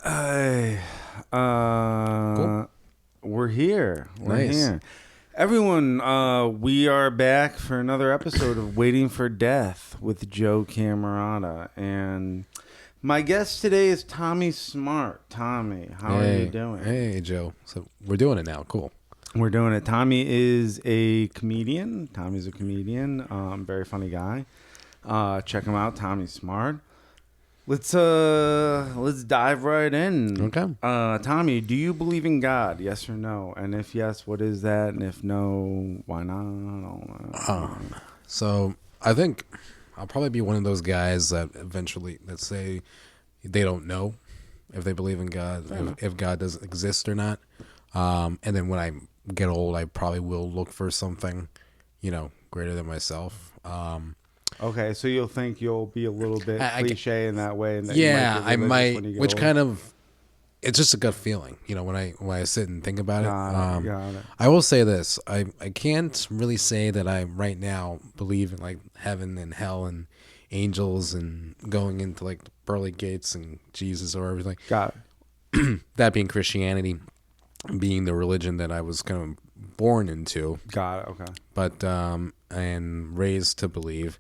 Hey, Cool. we're here. We're Nice. here. Everyone, we are back for another episode of Waiting for Death with Joe Camerota. And my guest today is Tommy Smart. Tommy, how are you Hey, doing? hey, Joe. So we're doing it now. Cool. We're doing it. Tommy is a comedian. Tommy's a comedian. Very funny guy. Check him out, Tommy Smart. Let's dive right in. Okay. Tommy, do you believe in God? Yes or no? And if yes, what is that? And if no, why not? I don't know. So I think I'll probably be one of those guys that eventually, let's say, they don't know if they believe in God, if God doesn't exist or not. And then when I get old, I probably will look for something, greater than myself. Okay, so you'll think you'll be a little bit I- cliche in that way, and that Yeah, you might I be religious when you might, get which old. kind of, it's just a gut feeling, when I sit and think about it. Got it. I will say this: I can't really say that I right now believe in like heaven and hell and angels and going into like the pearly gates and Jesus or everything. Got it. That being Christianity, being the religion that I was kind of born into, Got it. Okay. but and raised to believe,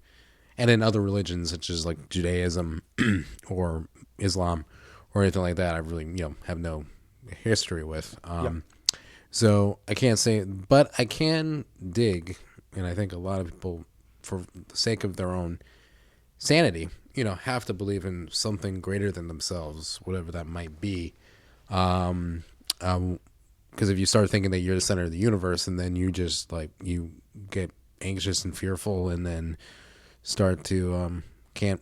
and in other religions such as like Judaism or Islam or anything like that, I really have no history with. So I can't say, but I can dig, and I think a lot of people, for the sake of their own sanity, have to believe in something greater than themselves, whatever that might be. Because if you start thinking that you're the center of the universe, and then you just like you get anxious and fearful, and then start to can't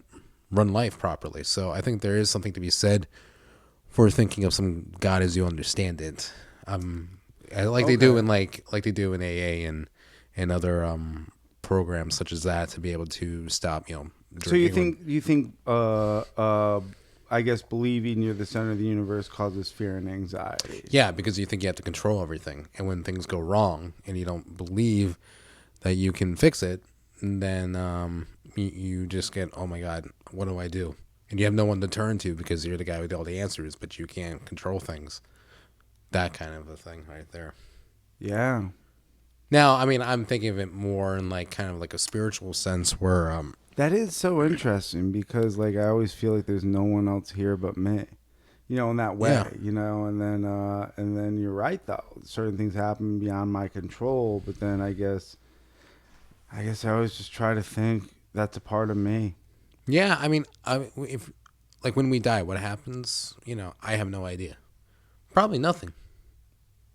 run life properly. So I think there is something to be said for thinking of some God as you understand it. Like they do in like they do in AA and other programs such as that, to be able to stop So you drinking. think I guess believing you're the center of the universe causes fear and anxiety. Yeah, because you think you have to control everything, and when things go wrong and you don't believe that you can fix it, then you just get, oh my God, what do I do? And you have no one to turn to because you're the guy with all the answers, but you can't control things. That kind of a thing right there. Yeah. Now, I mean, I'm thinking of it more in like kind of like a spiritual sense where, That is so interesting because, like, I always feel like there's no one else here but me, in that way, Yeah. and then you're right though. Certain things happen beyond my control, but then I guess I always just try to think that's a part of me. yeah, I mean, if like when we die, what happens? I have no idea. Probably nothing.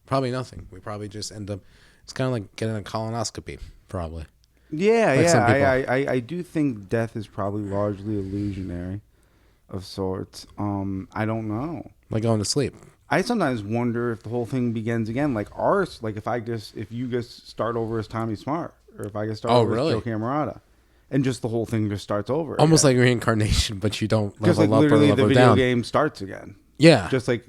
Probably nothing. We probably just end up. It's kind of like getting a colonoscopy, probably. Yeah, Like yeah. some people. I do think death is probably largely illusionary, of sorts. I don't know. Like going to sleep. I sometimes wonder if the whole thing begins again, like ours. Like if you just start over as Tommy Smart, or if I just start Oh, over as Joe really? Camerota, and just the whole thing just starts over Almost again. like reincarnation, but you don't Just like level up or literally the level video down. game starts again. Yeah. Just like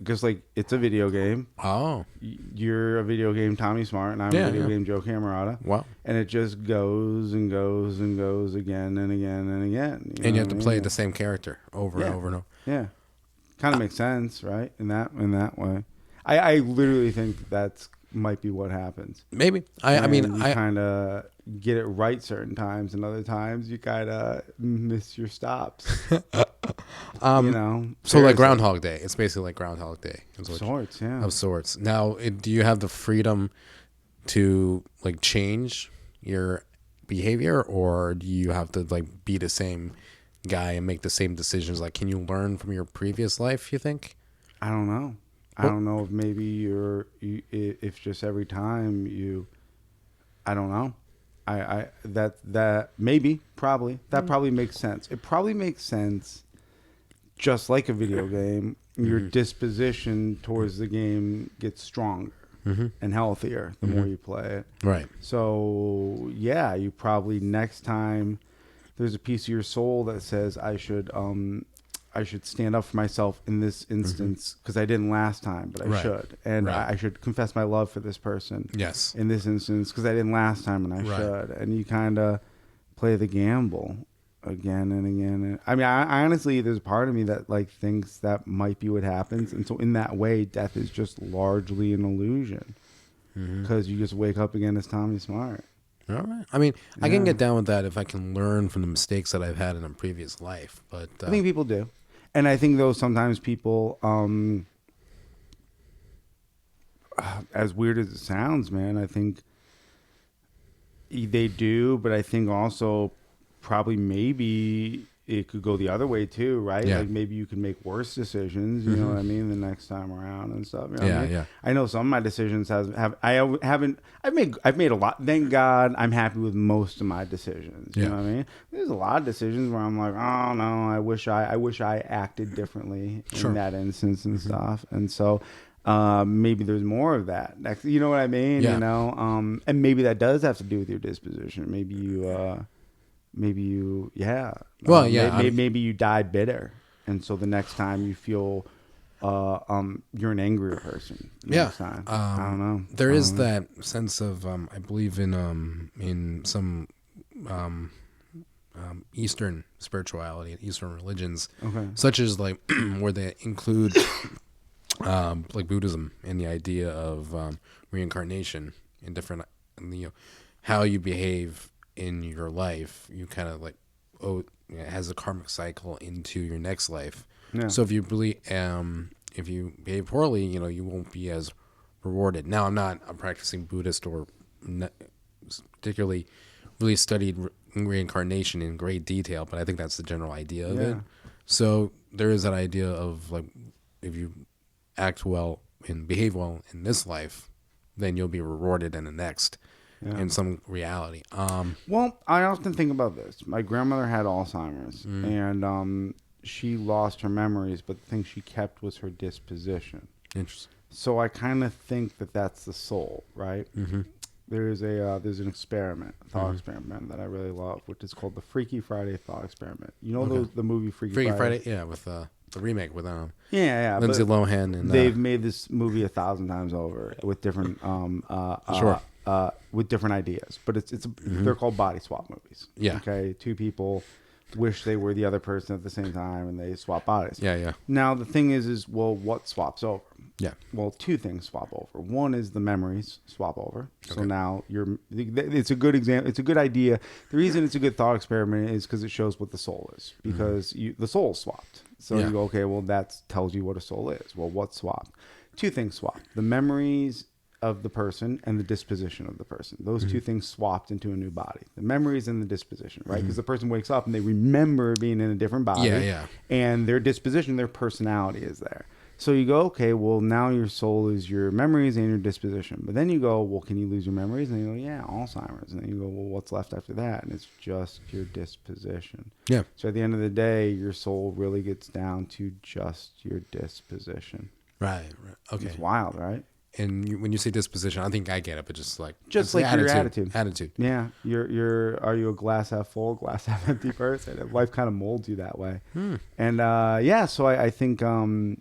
it's a video game. Oh. You're a video game Tommy Smart, and I'm Yeah, a video yeah. game Joe Camerota. Wow. And it just goes and goes and goes again and again and again. And you know have what to I play mean? the same character over Yeah. and over and over. Yeah, kind of makes sense, right? In that way, I literally think that's might be what happens. Maybe. I mean, And you kind of get it right certain times, and other times you kind of miss your stops. So like seriously. Groundhog Day. It's basically like Groundhog Day. Sorts, yeah. Of sorts. Now, do you have the freedom to like change your behavior, or do you have to like be the same guy and make the same decisions? Like, can you learn from your previous life, you think? I don't know. I Well- don't know if maybe if just every time I don't know. That maybe probably that probably makes sense. It probably makes sense. Just like a video game, your disposition towards the game gets stronger and healthier the more you play it. Right. So yeah, you probably next time there's a piece of your soul that says I should stand up for myself in this instance because I didn't last time, but I Right. should, and Right. I should confess my love for this person Yes. in this instance because I didn't last time and I Right. should, and you kind of play the gamble. again and again. And I mean, I honestly, there's a part of me that like thinks that might be what happens, and so in that way, death is just largely an illusion because you just wake up again as Tommy Smart. All right. I mean, I can Yeah. get down with that if I can learn from the mistakes that I've had in a previous life. But I think people do, and I think though sometimes people, as weird as it sounds, man, I think they do, but I think also probably maybe it could go the other way too, right? Yeah. Like maybe you can make worse decisions, you know what I mean, the next time around and stuff. You know what I mean? yeah. I know some of my decisions I've made a lot. Thank God I'm happy with most of my decisions. You Yeah. know what I mean? There's a lot of decisions where I'm like, oh no, I wish I acted differently Sure. in that instance and stuff. And so maybe there's more of that. You know what I mean? Yeah. You know, and maybe that does have to do with your disposition. Yeah. Well, yeah, Maybe you died bitter, and so the next time you feel, you're an angrier person. Next time. I don't know. There is that sense of I believe in some Eastern spirituality and Eastern religions, such as like where they include like Buddhism and the idea of reincarnation in different, you know, how you behave in your life. You kind of like it has a karmic cycle into your next life. Yeah. So if you really if you behave poorly, you know, you won't be as rewarded. Now, I'm not a practicing Buddhist or particularly really studied reincarnation in great detail, but I think that's the general idea of it. So there is that idea of like, if you act well and behave well in this life, then you'll be rewarded in the next, in some reality. Well, I often think about this. My grandmother had Alzheimer's, and she lost her memories, but the thing she kept was her disposition. Interesting. So I kind of think that that's the soul, right? Mm-hmm. There's an experiment, a thought experiment that I really love, which is called the Freaky Friday thought experiment. You know the movie Freaky Friday? Yeah, with the remake with Yeah, Lindsay Lohan, and they've made this movie 1,000 times over with different Sure. With different ideas, but they're called body swap movies. Yeah. Okay, two people wish they were the other person at the same time, and they swap bodies. Yeah. Now the thing is well, what swaps over? Yeah. Well, two things swap over. One is the memories swap over. So now it's a good example. It's a good idea. The reason it's a good thought experiment is because it shows what the soul is. Because the soul swapped. So you go, okay, well, that tells you what a soul is. Well, what swapped? Two things swapped. The memories of the person and the disposition of the person. Those two things swapped into a new body. The memories and the disposition, right? Because the person wakes up and they remember being in a different body. Yeah. And their disposition, their personality is there. So you go, okay, well, now your soul is your memories and your disposition. But then you go, well, can you lose your memories? And you go, yeah, Alzheimer's. And then you go, well, what's left after that? And it's just your disposition. Yeah. So at the end of the day, your soul really gets down to just your disposition. Right. Okay. It's wild, right? And when you say disposition, I think I get it, but just like Just like your attitude. Attitude. Yeah. Are you a glass half full, glass half empty person? Life kind of molds you that way. And so I think that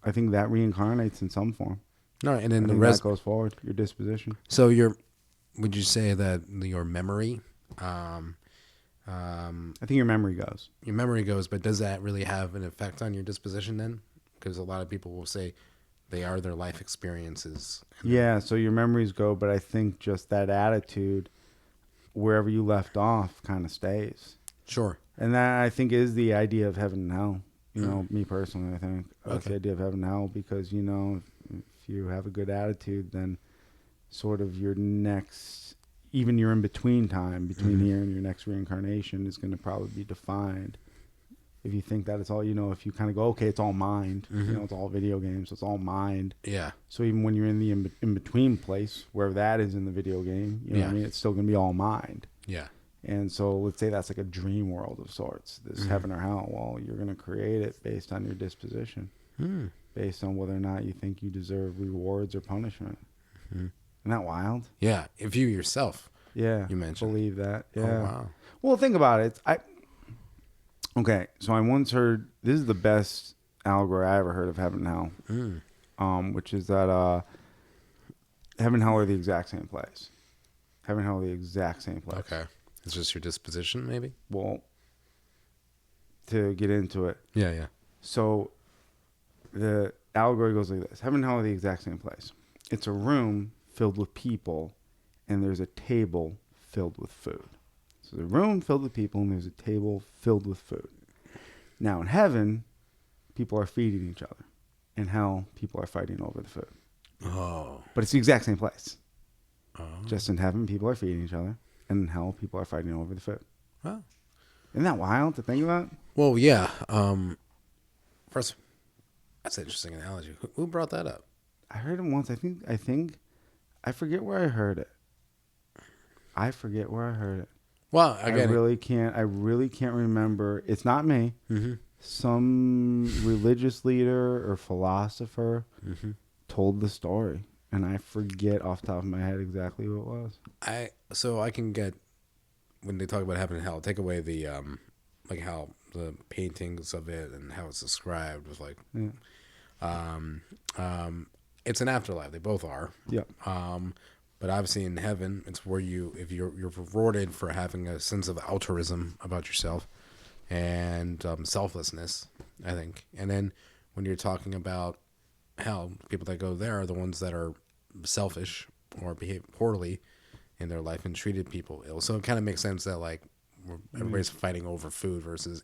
reincarnates in some form. No, and then I the think rest that goes forward. Your disposition. So would you say that your memory, I think your memory goes. but does that really have an effect on your disposition then? Because a lot of people will say they are their life experiences. Yeah, so your memories go, but I think just that attitude, wherever you left off, kind of stays. Sure. And that, I think, is the idea of heaven and hell. You know, me personally, I think that's the idea of heaven and hell, because, you know, if you have a good attitude, then sort of your next, even your in-between time between here and your next reincarnation is going to probably be defined. If you think that it's all, you know, if you kind of go, okay, it's all mind, you know, it's all video games, so it's all mind. Yeah. So even when you're in the in-between place, wherever that is in the video game, you know what I mean, it's still going to be all mind. Yeah. And so let's say that's like a dream world of sorts, this heaven or hell. Well, you're going to create it based on your disposition, based on whether or not you think you deserve rewards or punishment. Isn't that wild? Yeah. If you yourself, you mentioned. believe that. Yeah. Oh, wow. Well, think about it. Okay, so I once heard, this is the best allegory I ever heard of heaven and hell, which is that heaven and hell are the exact same place. Heaven and hell are the exact same place. Okay. It's just your disposition, maybe? Well, to get into it. Yeah, yeah. So the allegory goes like this: heaven and hell are the exact same place. It's a room filled with people, and there's a table filled with food. So there's a room filled with people, and there's a table filled with food. Now in heaven, people are feeding each other. In hell, people are fighting over the food. Oh. But it's the exact same place. Oh. Just in heaven, people are feeding each other, and in hell, people are fighting over the food. Wow. Isn't that wild to think about? Well, yeah. First, that's an interesting analogy. Who brought that up? I heard it once. I forget where I heard it. Well, I really can't remember. It's not me. Mm-hmm. Some religious leader or philosopher Mm-hmm. told the story, and I forget off the top of my head exactly what it was. So I can get, when they talk about heaven and hell, take away the like how the paintings of it and how it's described was like, it's an afterlife. They both are. Yeah. But obviously in heaven, it's where if you're rewarded for having a sense of altruism about yourself and selflessness, I think. And then when you're talking about hell, people that go there are the ones that are selfish or behave poorly in their life and treated people ill. So it kind of makes sense that like everybody's fighting over food versus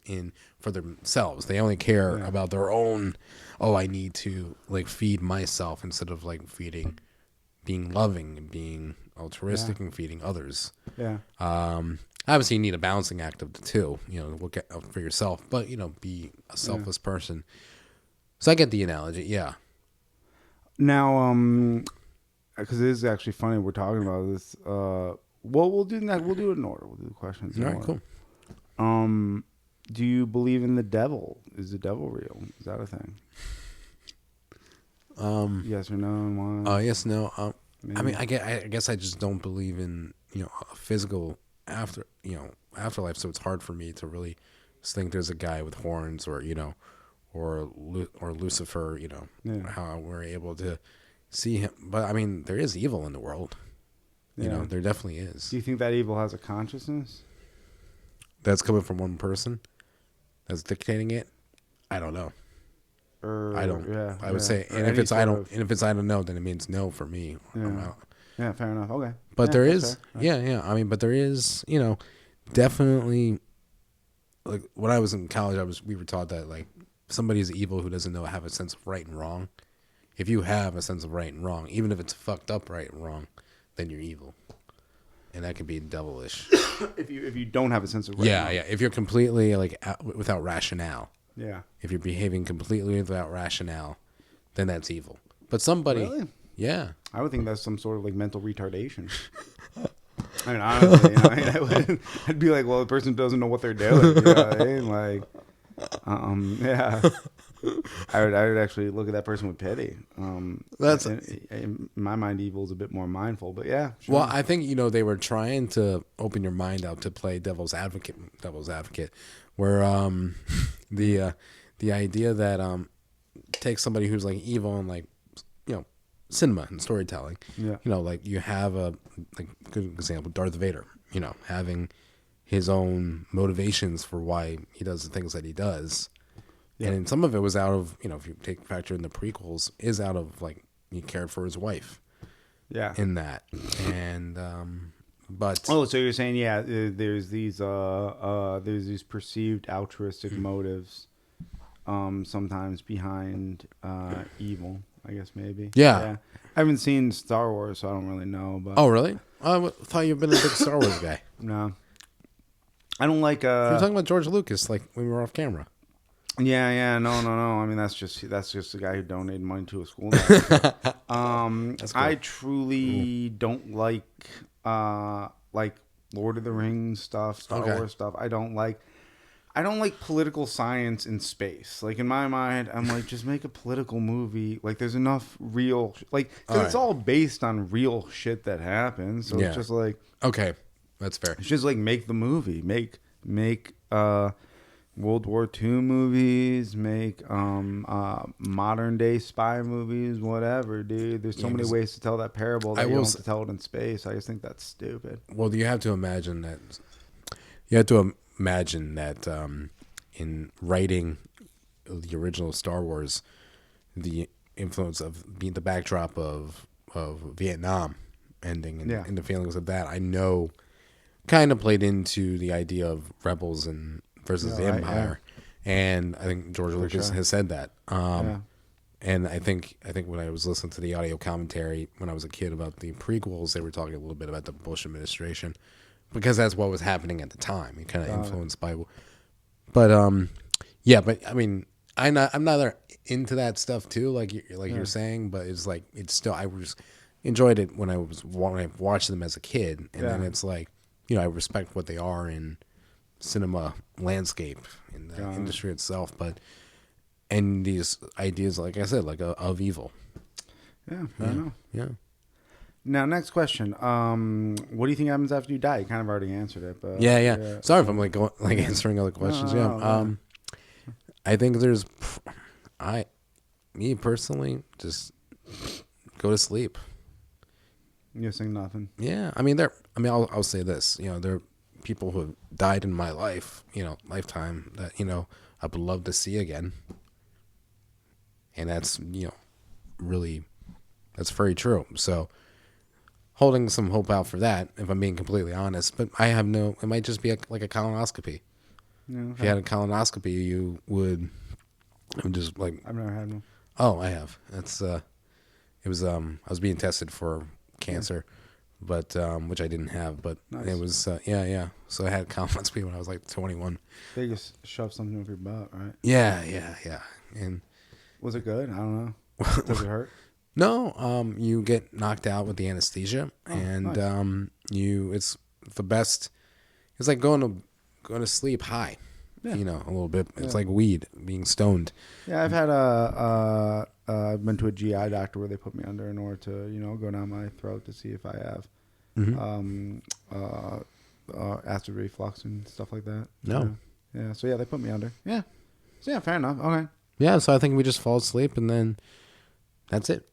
for themselves. They only care about their own. Oh, I need to like feed myself instead of like being loving and being altruistic and feeding others. Yeah. Obviously, you need a balancing act of the two. Look out for yourself, but be a selfless person. So I get the analogy. Yeah. Now, because it is actually funny we're talking about this. Well, we'll do that. We'll do it in order. We'll do the questions. All right, cool. Do you believe in the devil? Is the devil real? Is that a thing? Yes or no, and why? Yes, no. I mean, I guess I just don't believe in a physical afterlife. So it's hard for me to really think there's a guy with horns or Lucifer. How we're able to see him. But I mean, there is evil in the world. There definitely is. Do you think that evil has a consciousness? That's coming from one person that's dictating it? I don't know. I don't. Yeah, I would say, and if it's I don't know, then it means no for me. Yeah. I'm out. Yeah, fair enough. Okay. But there is, yeah. I mean, but there is, definitely. Like when I was in college, we were taught that like somebody's evil who doesn't have a sense of right and wrong. If you have a sense of right and wrong, even if it's fucked up right and wrong, then you're evil, and that can be devilish. if you don't have a sense of right. Yeah. If you're completely like without rationale. Yeah. If you're behaving completely without rationale, then that's evil. But somebody, really? Yeah, I would think that's some sort of like mental retardation. I mean, honestly, I'd be like, well, the person doesn't know what they're doing. You know what I mean? Like, yeah. I would actually look at that person with pity. That's in my mind, evil is a bit more mindful, but yeah. Sure. Well, I think they were trying to open your mind out to play devil's advocate, where the idea that take somebody who's like evil and like cinema and storytelling. Yeah. Like you have a good example, Darth Vader. Having his own motivations for why he does the things that he does. Yeah. And some of it was out of, if you factor in the prequels, is out of like he cared for his wife. Yeah. In that. And but so you're saying there's these perceived altruistic motives sometimes behind evil, I guess maybe. Yeah. I haven't seen Star Wars, so I don't really know, but oh, really? I thought you've been a big Star Wars guy. No. I don't like You're talking about George Lucas like when we were off camera. Yeah, no. I mean, that's just the guy who donated money to a school. That's cool. I truly don't like Lord of the Rings stuff, Star Wars stuff. I don't like political science in space. Like in my mind, I'm like, just make a political movie. Like there's enough real, because it's all based on real shit that happens. So it's just like, okay, that's fair. It's just like make the movie, make World War II movies, make modern day spy movies, whatever, dude. There's so many ways to tell that parable that you don't have to tell it in space. I just think that's stupid. Well, you have to imagine that in writing the original Star Wars, the influence of being the backdrop of Vietnam ending and the feelings of that, I know kind of played into the idea of rebels and versus the Empire. And I think George Lucas has said that. And I think when I was listening to the audio commentary when I was a kid about the prequels, they were talking a little bit about the Bush administration because that's what was happening at the time. It kind of influenced by, but but I mean, I'm not into that stuff too, like you're saying, but it's like it's still I was enjoyed it when I watched them as a kid, and then it's like I respect what they are in cinema landscape in the industry itself, but. And these ideas, like I said, like of evil. Yeah, fair enough. Yeah. Now, next question. What do you think happens after you die? You kind of already answered it, but yeah. Sorry if I'm answering other questions. I think there's, me personally, just go to sleep. You're saying nothing. Yeah, I'll say this. There are people who have died in my lifetime that I would love to see again. And that's, really, that's very true. So holding some hope out for that, if I'm being completely honest, but it might just be like a colonoscopy. Yeah, okay. If you had a colonoscopy, you would just like. I've never had one. Oh, I have. That's, it was, I was being tested for cancer, but, which I didn't have, but nice. It was, So I had a colonoscopy when I was like 21. They just shove something up your butt, right? Yeah. And. Was it good? I don't know. Does it hurt? No. You get knocked out with the anesthesia, and nice. It's the best. It's like going to sleep high. Yeah. A little bit. It's like weed, being stoned. Yeah, I've had I've been to a GI doctor where they put me under in order to go down my throat to see if I have acid reflux and stuff like that. No. Yeah. So they put me under. Yeah. So fair enough. Okay. Yeah, so I think we just fall asleep and then that's it.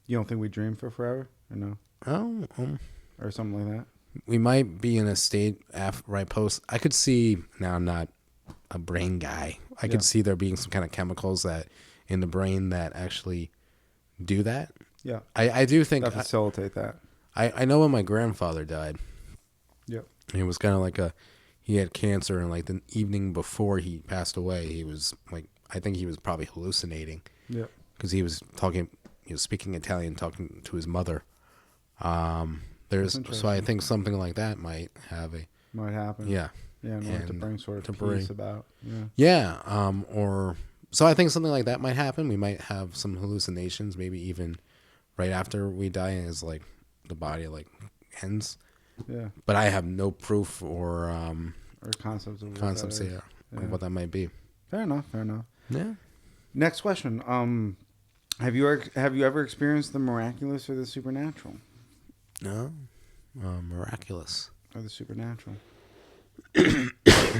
You don't think we dream for forever, or no? Oh, or something like that. We might be in a state right post. I could see. Now I'm not a brain guy. I could see there being some kind of chemicals that in the brain that actually do that. Yeah, I do think that facilitate that. I know when my grandfather died. Yep. It was kind of like he had cancer, and like the evening before he passed away, he was like. I think he was probably hallucinating. Yeah. Because he was speaking Italian, talking to his mother. So I think something like that might happen. Yeah. Yeah, in order to bring sort of peace about. Yeah. Yeah. So I think something like that might happen. We might have some hallucinations, maybe even right after we die, as like the body ends. Yeah. But I have no proof or concepts of what that might be. Fair enough. Yeah. Next question. Have you ever experienced the miraculous or the supernatural? No. Miraculous. Or the supernatural.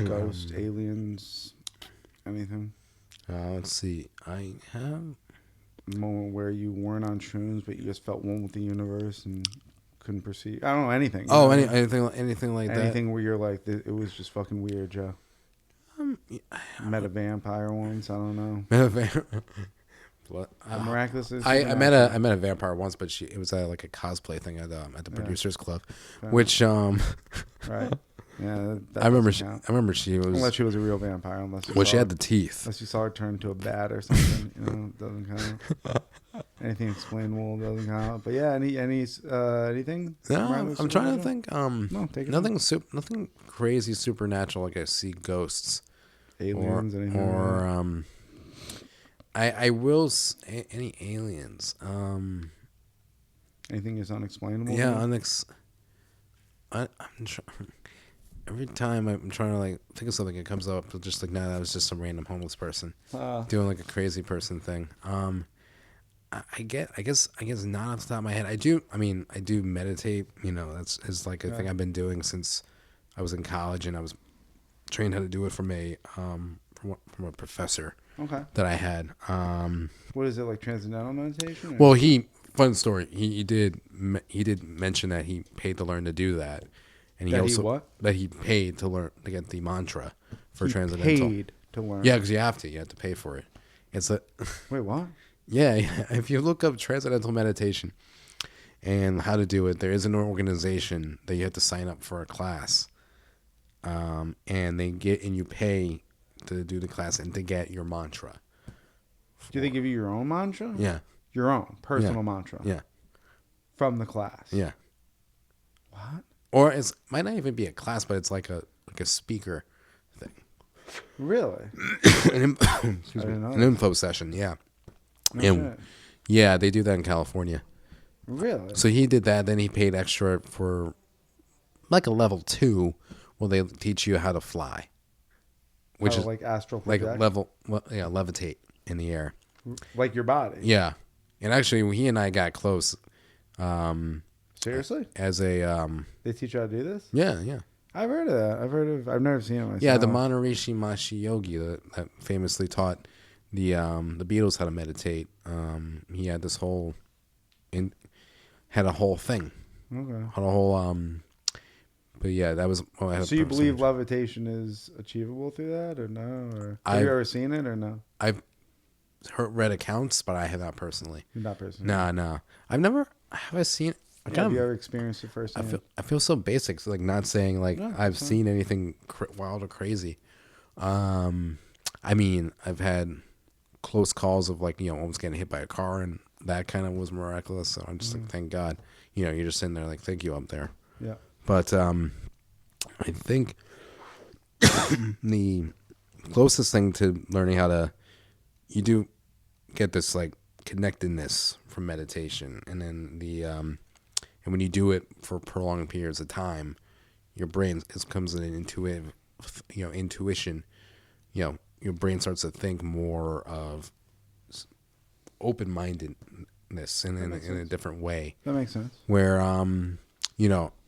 Ghosts, aliens, anything. Let's see. I have a moment where you weren't on shrooms, but you just felt one with the universe and couldn't perceive. I don't know, anything. Anything like that. Anything where you're like, it was just fucking weird, Joe. Met a vampire once. I don't know. Met a vampire. Miraculous. I met a vampire once, but it was like a cosplay thing at the producers club, which right. Yeah, I remember she was. Unless she was a real vampire, she had the teeth. Unless you saw her turn into a bat or something, it doesn't count. Anything explainable doesn't count. But yeah, anything? No, I'm trying to think. No, take it. Nothing crazy supernatural. Like I see ghosts, aliens, or I will any aliens. Anything is unexplainable. Yeah, I'm every time I'm trying to think of something, it comes up just like, that was just some random homeless person doing like a crazy person thing. I guess not off the top of my head. I do meditate. That's like a thing I've been doing since I was in college, and I was trained how to do it from a professor. Okay. That I had. What is it, like transcendental meditation? Well, fun story. He did mention that he paid to learn to do that, and he paid to learn to get the mantra for transcendental. Paid to learn? Yeah, because you have to pay for it. It's a Wait, what? yeah. If you look up transcendental meditation and how to do it, there is an organization that you have to sign up for a class, and you pay to do the class and to get your mantra. Do they give you your own mantra? Yeah. Your own personal mantra. Yeah. From the class. Yeah. What? Or it might not even be a class, but it's like a speaker thing. Really? Excuse me. An info session. Yeah. No And shit. yeah, they do that in California. Really? So he did that. Then he paid extra for like a level 2, where they teach you how to fly, which is like astral like project? levitate in the air. Like your body? Yeah, and actually, he and I got close. Seriously? As a They teach you how to do this? yeah. I've heard of that. I've never seen it myself. Yeah, the Maharishi Mahesh Yogi that famously taught the Beatles how to meditate. He had this whole had a whole thing. Okay. Had a whole but yeah, that was. Oh, I had So you believe levitation is achievable through that, or no? Or have you ever seen it, or no? I've read accounts, but I have not personally. Not personally. No. I've never. Have I seen? Have you ever experienced it firsthand? I feel so basic. So like not saying like No, I've seen anything wild or crazy. I mean, I've had close calls of like almost getting hit by a car, and that kind of was miraculous. So I'm just like, thank God. You're just sitting there like, thank you up there. Yeah. But I think the closest thing to learning how to, you do get this like connectedness from meditation, and then and when you do it for prolonged periods of time, your brain comes in an intuition. Your brain starts to think more of open-mindedness in a different way. That makes sense. Where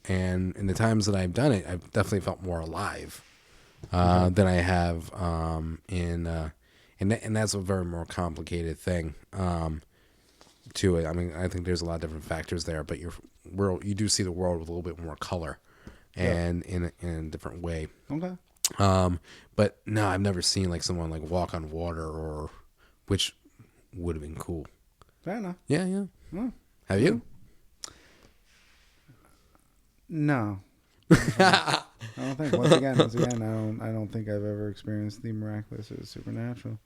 and in the times that I've done it, I've definitely felt more alive than I have and that's a very more complicated thing to it. I mean, I think there's a lot of different factors there, but you do see the world with a little bit more color and in a different way. Okay. But no, I've never seen like someone like walk on water, which would have been cool. Fair enough. Yeah. Oh. Have you? No. I don't think. Once again, I don't think I've ever experienced the miraculous or the supernatural.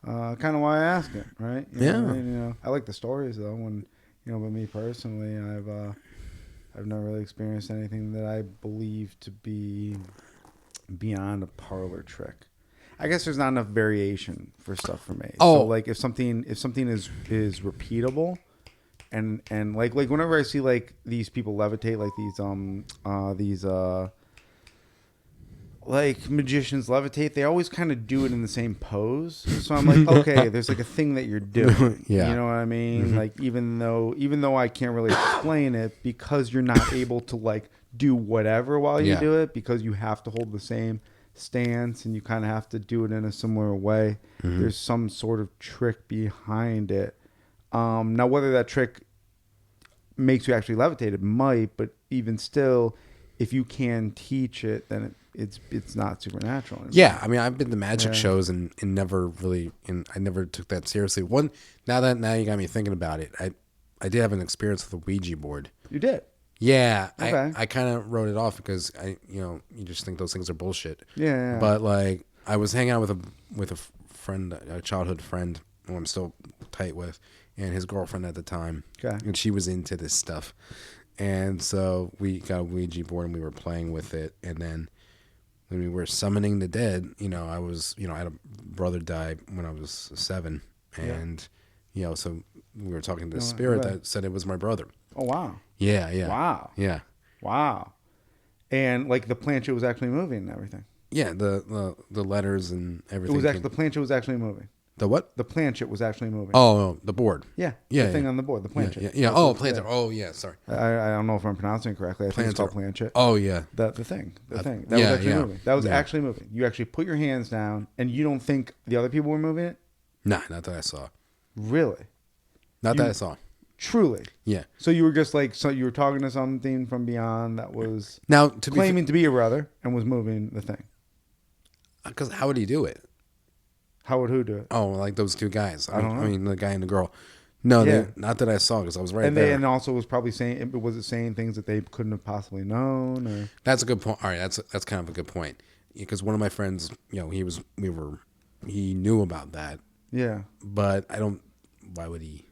Kind of why I ask it, right? You know what I mean? I like the stories though. But me personally, I've never really experienced anything that I believe to be beyond a parlor trick. I guess there's not enough variation for stuff for me. Oh, so like if something is repeatable. And like whenever I see like these people levitate, like these like magicians levitate, they always kind of do it in the same pose. So I'm like, okay, there's like a thing that you're doing. Yeah. You know what I mean? Mm-hmm. Like even though I can't really explain it, because you're not able to like do whatever while you do it, because you have to hold the same stance and you kind of have to do it in a similar way. Mm-hmm. There's some sort of trick behind it. Now, whether that trick makes you actually levitate, it might, but even still, if you can teach it, then it's not supernatural anymore. Yeah, I mean, I've been to magic shows and never really, and I never took that seriously. Now you got me thinking about it. I did have an experience with a Ouija board. You did? Yeah, okay. I kind of wrote it off because you just think those things are bullshit. Yeah. But like, I was hanging out with a friend, a childhood friend, who I'm still tight with, and his girlfriend at the time. Okay. And she was into this stuff. And so we got a Ouija board and we were playing with it. And then when we were summoning the dead, I had a brother die when I was 7. And, so we were talking to the spirit that said it was my brother. Oh, wow. Yeah. Wow. Yeah. Wow. And like the planchette was actually moving and everything. Yeah, the letters and everything. The planchette was actually moving. The what? The planchette was actually moving. Oh, the board. Yeah. The thing on the board, the planchette. Yeah. Oh, planchette. Oh, yeah. Sorry. I don't know if I'm pronouncing it correctly. I think it's called planchette. Oh, yeah. The thing. That was actually moving. That was actually moving. You actually put your hands down, and you don't think the other people were moving it? Nah, not that I saw. Really? Not that I saw. Truly? Yeah. So you were just like, you were talking to something from beyond that was now claiming to be your brother and was moving the thing. Because how would he do it? How would who do it? Oh, like those two guys. I don't know. I mean, the guy and the girl. No, Yeah. not that I saw because I was right And there. they and also was probably saying, was it saying things that they couldn't have possibly known? Or? That's a good point. All right, that's kind of a good point because one of my friends, he knew about that, Yeah. but I don't. Why would he?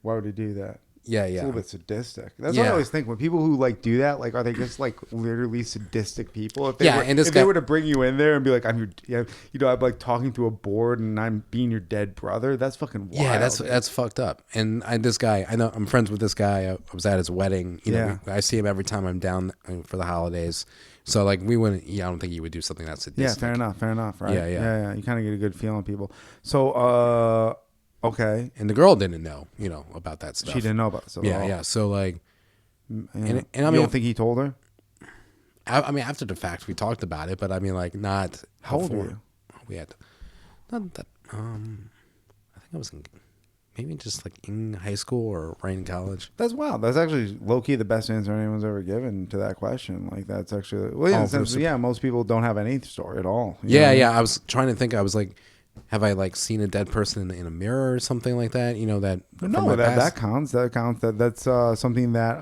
Why would he do that? Yeah, It's yeah. a little bit sadistic. That's what I always think when people who like do that, like, are they just like literally sadistic people? If they Yeah, were, and this if guy- they were to bring you in there and be like, I'm your, I'm like talking to a board and I'm being your dead brother. That's fucking wild. Yeah, that's fucked up. And this guy, I know I'm friends with this guy. I was at his wedding. I see him every time I'm down for the holidays. So like we wouldn't. Yeah, I don't think he would do something that's sadistic. Yeah, fair enough. Right? Yeah. You kind of get a good feeling on people. So, okay, And the girl didn't know, about that stuff. she didn't know about it. So Yeah. So like, Yeah. and I you mean, don't think he told her? I mean, after the fact, we talked about it, but I mean, like, not. How old before. were you? We had, not that. I think I was maybe just like in high school or right in college. That's wild. That's actually low key the best answer anyone's ever given to that question. Like that's actually well, in a sense, yeah. Most people don't have any story at all. You know what I mean? Yeah. I was trying to think. I was like, have I like seen a dead person in a mirror or something like that? That from No, my that past? counts. That counts. That's something that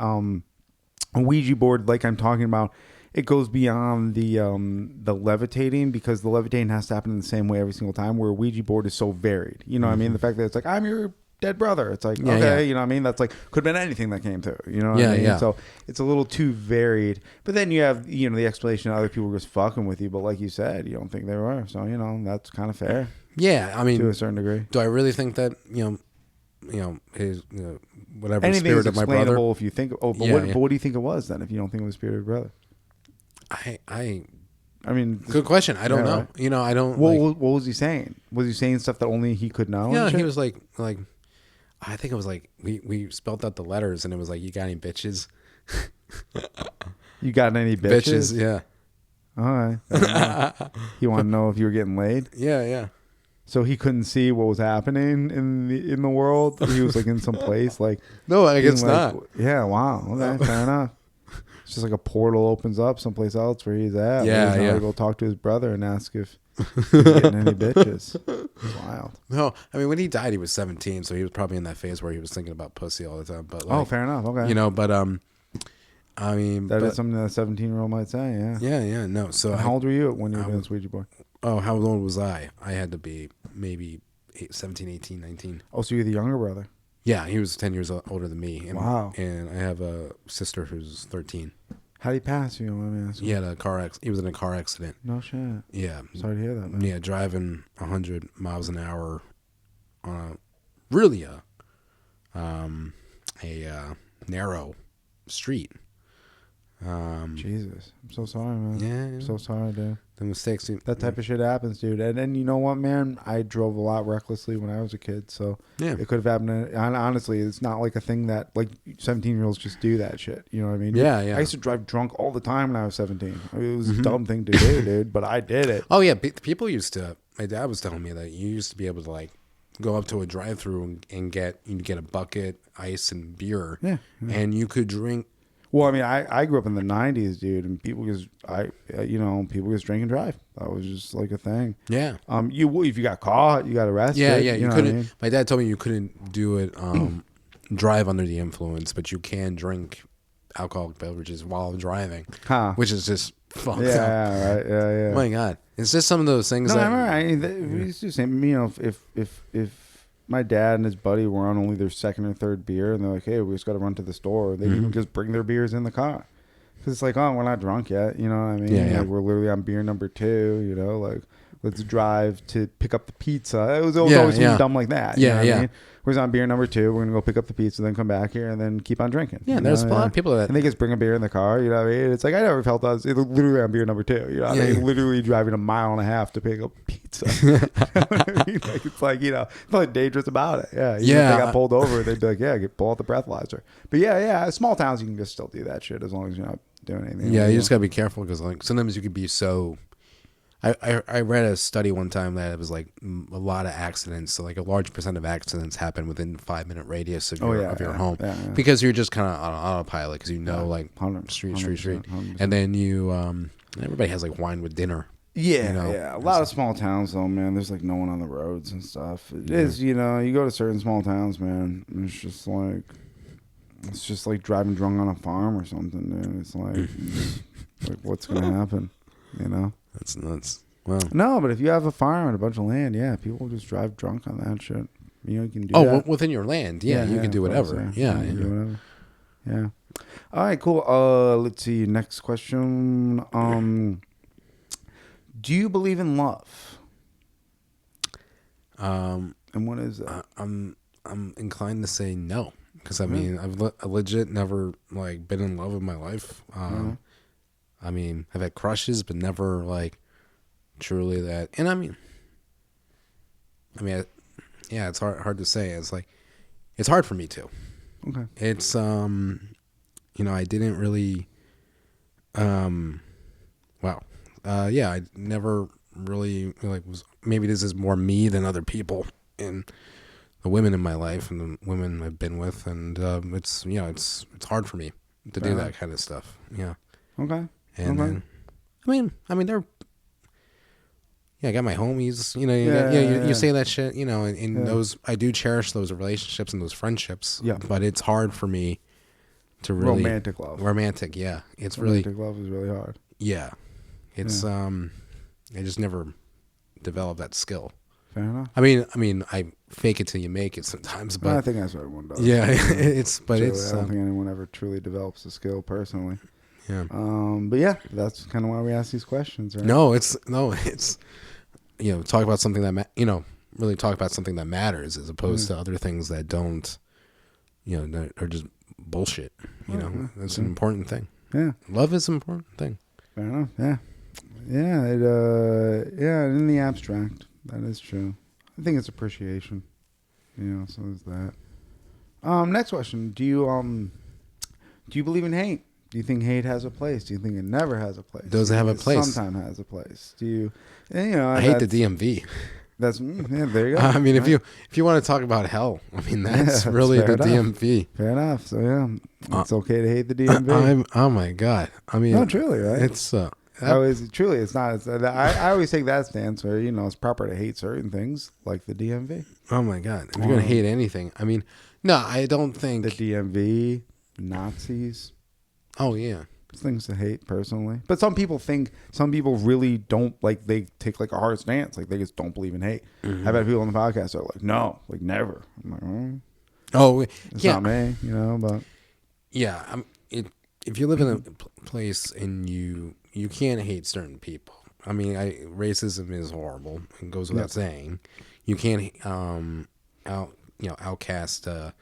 a Ouija board, like I'm talking about, it goes beyond the levitating because the levitating has to happen in the same way every single time. Where a Ouija board is so varied. You know what I mean? The fact that it's like I'm your dead brother. It's like Yeah, okay, yeah. you know what I mean? That's like could have been anything that came through. You know what I mean? Yeah. So it's a little too varied. But then you have the explanation that other people were just fucking with you. But like you said, you don't think they were. So that's kind of fair Yeah, I mean, to a certain degree. do I really think that his whatever Anything spirit is of my brother? explainable if you think. Oh, but Yeah. what do you think it was then? If you don't think it was spirit of your brother, I mean, Good question. I don't Yeah, know. right. I don't. what was he saying? Was he saying stuff that only he could know? Yeah, and he shit? was like, I think it was like we spelled out the letters and it was like, you got any bitches? You got any bitches? Yeah. All right. He wanted to know if you were getting laid. Yeah. So he couldn't see what was happening in the world. He was like in some place like No, I guess like, not. Yeah. Wow. Okay. Fair enough. It's just like a portal opens up someplace else where he's at. Yeah, He's yeah. to go talk to his brother and ask if he's getting any bitches. It's wild. No, I mean when he died, he was 17, so he was probably in that phase where he was thinking about pussy all the time. But like, Fair enough. Okay. but I mean, That is something that a 17-year-old might say. Yeah. yeah, no. So And how old were you when you were I doing was- Ouija board? Oh, how old was I? I had to be maybe 17, 18, 19. Oh, so you're the younger brother. Yeah, he was 10 years older than me. And, Wow. And I have a sister who's 13. How did he pass you? Let me ask you. He had a he was in a car accident. No shit. Yeah. Sorry to hear that, man. Yeah, driving 100 miles an hour on a narrow street. Jesus. I'm so sorry, man. Yeah. I'm so sorry, dude. The mistakes. That type of shit happens, dude. And then you know what, man? I drove a lot recklessly when I was a kid, so Yeah. it could have happened. And honestly, it's not like a thing that like 17-year-olds just do that shit. You know what I mean? Yeah. I used to drive drunk all the time when I was 17. It was a dumb thing to do, dude, but I did it. Oh yeah, people used to. My dad was telling me that you used to be able to like go up to a drive-through and get a bucket, ice, and beer. Yeah. And you could drink. Well, I mean, I grew up in the 90s, dude, and people just people just drink and drive. That was just like a thing. Yeah. If you got caught, you got arrested. Yeah. know You what I couldn't. mean? My dad told me you couldn't do it. Drive under the influence, but you can drink alcoholic beverages while driving, Huh. which is just fucked up. Yeah, right. Yeah. Oh my God, it's just some of those things. No, that, I remember. We used to say, if my dad and his buddy were on only their second or third beer, and they're like, "Hey, we just got to run to the store," they can just bring their beers in the car. Because it's like, oh, we're not drunk yet. You know what I mean? Yeah. Like, we're literally on beer number 2. Like, let's drive to pick up the pizza. It was always something dumb like that. You know what I mean? We're on beer number 2. We're gonna go pick up the pizza, then come back here, and then keep on drinking. Yeah, there's a lot of people that. And they just bring a beer in the car. You know what I mean? It's like I never felt us. It's literally on beer number 2. You know what I mean? Literally driving a mile and a half to pick up pizza. You know what I mean? Like it's like nothing dangerous about it. Yeah. Even if they got pulled over, they'd be like, yeah, pull out the breathalyzer. But yeah. Small towns you can just still do that shit as long as you're not doing anything. Yeah, you just gotta be careful because like sometimes you could be so. I read a study one time that it was like a lot of accidents. So like a large % of accidents happen within 5-minute radius of your home because you're just kind of on autopilot because like 100%, street, 100%. and then you everybody has like wine with dinner. Yeah, yeah. A lot of small towns, though, man. There's like no one on the roads and stuff. It is, you know, you go to certain small towns, man. And it's just like driving drunk on a farm or something, dude. It's like what's gonna happen, you know? That's nuts. Well, no, but if you have a farm and a bunch of land, yeah, people just drive drunk on that shit. You know, you can do oh, that. within your land, yeah, you can do whatever. Yeah, you can do whatever. Yeah. All right, cool. Let's see. Next question. Do you believe in love? And what is that? I'm inclined to say no, because I mean I legit never like been in love in my life. I mean I've had crushes, but never like truly that. And I mean, yeah, it's hard to say. It's like it's hard for me too. Okay. It's you know, I didn't really wow. Yeah, I never really like was. Maybe this is more me than other people and the women in my life and the women I've been with, and it's, you know, it's hard for me to do that kind of stuff. Yeah. Okay. And then, I mean, they're. Yeah, I got my homies. You know, you say that shit. You know, and those, I do cherish those relationships and those friendships. Yeah. But it's hard for me to really romantic love. Romantic, yeah. It's romantic love is really hard. Yeah. It's I just never developed that skill. Fair enough. I mean, I fake it till you make it sometimes, but I think that's what everyone does. Yeah, I don't think anyone ever truly develops the skill personally. Yeah. But yeah, that's kind of why we ask these questions, right? No, it's you know, talk about something that really talk about something that matters as opposed to other things that don't, you know, that are just bullshit. You know, that's an important thing. Yeah, love is an important thing. Fair enough. Yeah. Yeah, in the abstract, that is true. I think it's appreciation. You know, so there's that. Next question. Do you believe in hate? Do you think hate has a place? Do you think it never has a place? Does it have a place? Sometimes has a place. Do you? And, you know, I hate the DMV. That's there you go. I mean, if you want to talk about hell, I mean that's really the DMV. Fair enough. So yeah, it's okay to hate the DMV. Oh my god. I mean, no, truly, right? It's it's not. I always take that stance where, you know, it's proper to hate certain things like the DMV. Oh my god, if you're gonna hate anything, I mean, no, I don't think the DMV, Nazis. Oh yeah, things to hate personally, but some people really don't, like, they take like a hard stance, like they just don't believe in hate. I've had people on the podcast that are like, no, like never. I'm like, oh, it's not me, you know. But yeah, if you live in a place and you can't hate certain people. I mean, racism is horrible and goes without saying. You can't outcast a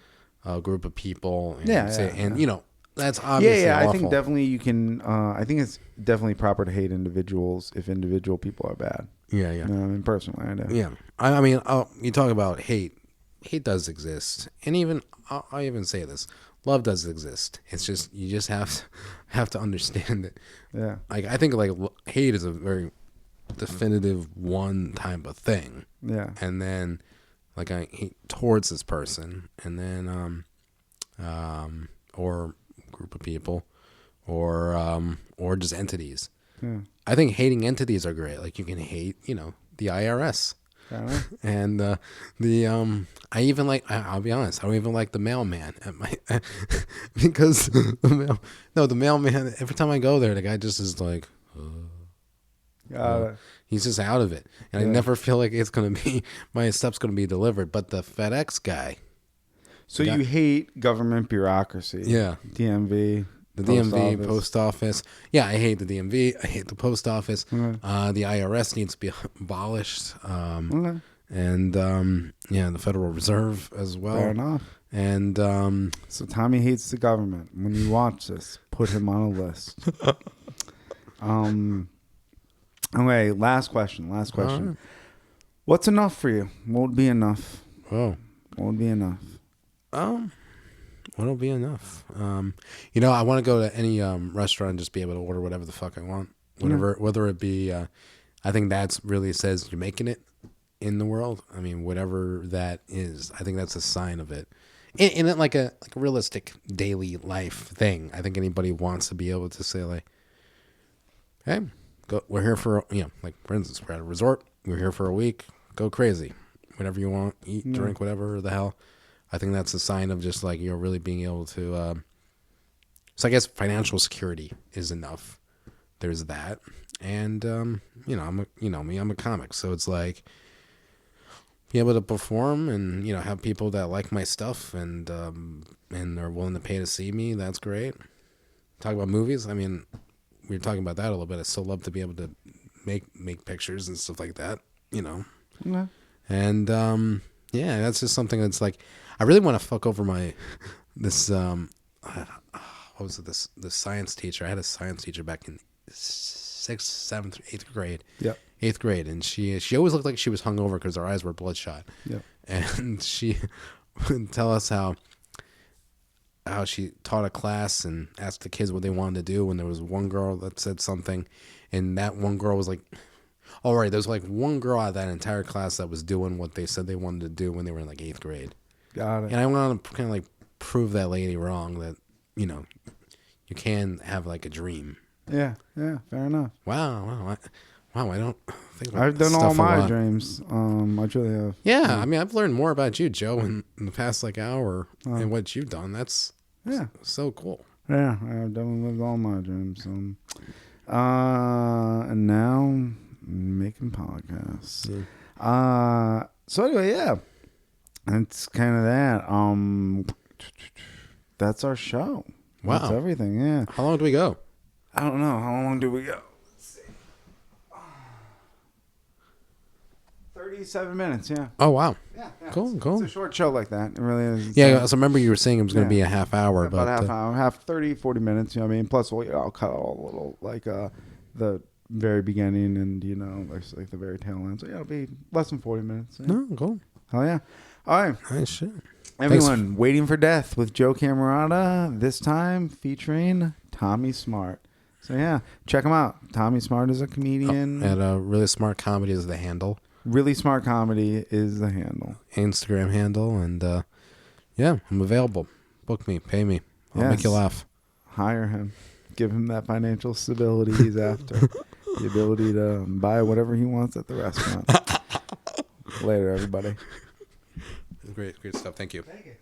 group of people and you know. That's obviously awful. I think definitely you can. I think it's definitely proper to hate individuals if individual people are bad. Yeah. You know, I mean, personally, I do. Yeah, I mean, you talk about hate. Hate does exist, and even I even say this: love does exist. It's just you just have to understand it. Yeah. Like I think like hate is a very definitive one type of thing. Yeah. And then like I hate towards this person, and then or group of people or just entities. I think hating entities are great. Like you can hate, you know, the IRS. And I even like, I'll be honest, I don't even like the mailman at my because the mailman, every time I go there, the guy just is like he's just out of it, and I never feel like it's gonna be my stuff's gonna be delivered. But the FedEx guy. So you hate government bureaucracy? Yeah. DMV. The DMV, post office. Yeah, I hate the DMV. I hate the post office. The IRS needs to be abolished. And the Federal Reserve as well. Fair enough. And so Tommy hates the government. When you watch this, put him on a list. Okay, last question. What's enough for you? What would be enough? Oh. What would be enough? What'll be enough? You know, I want to go to any restaurant and just be able to order whatever the fuck I want. Whether it be, I think that's really says you're making it in the world. I mean, whatever that is, I think that's a sign of it. In it like a realistic daily life thing. I think anybody wants to be able to say like, hey, go. We're here for like for instance, we're at a resort. We're here for a week. Go crazy, whatever you want, eat, drink, whatever the hell. I think that's a sign of just like really being able to. So I guess financial security is enough. There's that, and I'm a comic, so it's like be able to perform and have people that like my stuff and are willing to pay to see me. That's great. Talk about movies. I mean, we were talking about that a little bit. I still love to be able to make pictures and stuff like that. Yeah. And that's just something that's like I really want to fuck over my this what was it this science teacher. I had a science teacher back in 6th, 7th, 8th grade. Yep. 8th grade, and she always looked like she was hungover because her eyes were bloodshot. Yep. And she would tell us how she taught a class and asked the kids what they wanted to do. When there was one girl that said something, and that one girl was like, "All right," there was like one girl out of that entire class that was doing what they said they wanted to do when they were in like 8th grade. Got it. And I wanted to kind of like prove that lady wrong that you can have like a dream. Yeah. Fair enough. Wow. I don't think about I've done stuff all a my lot. dreams. I truly have. Yeah, I mean, I've learned more about you, Joe, in the past like hour and what you've done. That's so cool. Yeah, I've definitely lived all my dreams. And now making podcasts. Yeah. So anyway, yeah, it's kind of that. That's our show. Wow. That's everything. Yeah. How long do we go? I don't know. How long do we go? 37 minutes, yeah. Oh, wow. Yeah. Cool. It's a short show like that. It really is. Yeah, so remember you were saying it was going to be a half hour. About but, half hour, 40 minutes, you know what I mean? Plus, I'll cut all the little, like, the very beginning and, like the very tail end. So, yeah, it'll be less than 40 minutes. Yeah. No, cool. Oh, yeah. All right. Nice shit. Everyone, Waiting for Death with Joe Camerota, this time featuring Tommy Smart. So, yeah, check him out. Tommy Smart is a comedian. And Really Smart Comedy is the handle. Really Smart Comedy is the handle. Instagram handle. And, I'm available. Book me. Pay me. I'll make you laugh. Hire him. Give him that financial stability he's after. The ability to buy whatever he wants at the restaurant. Later, everybody. Great stuff. Thank you. Thank you.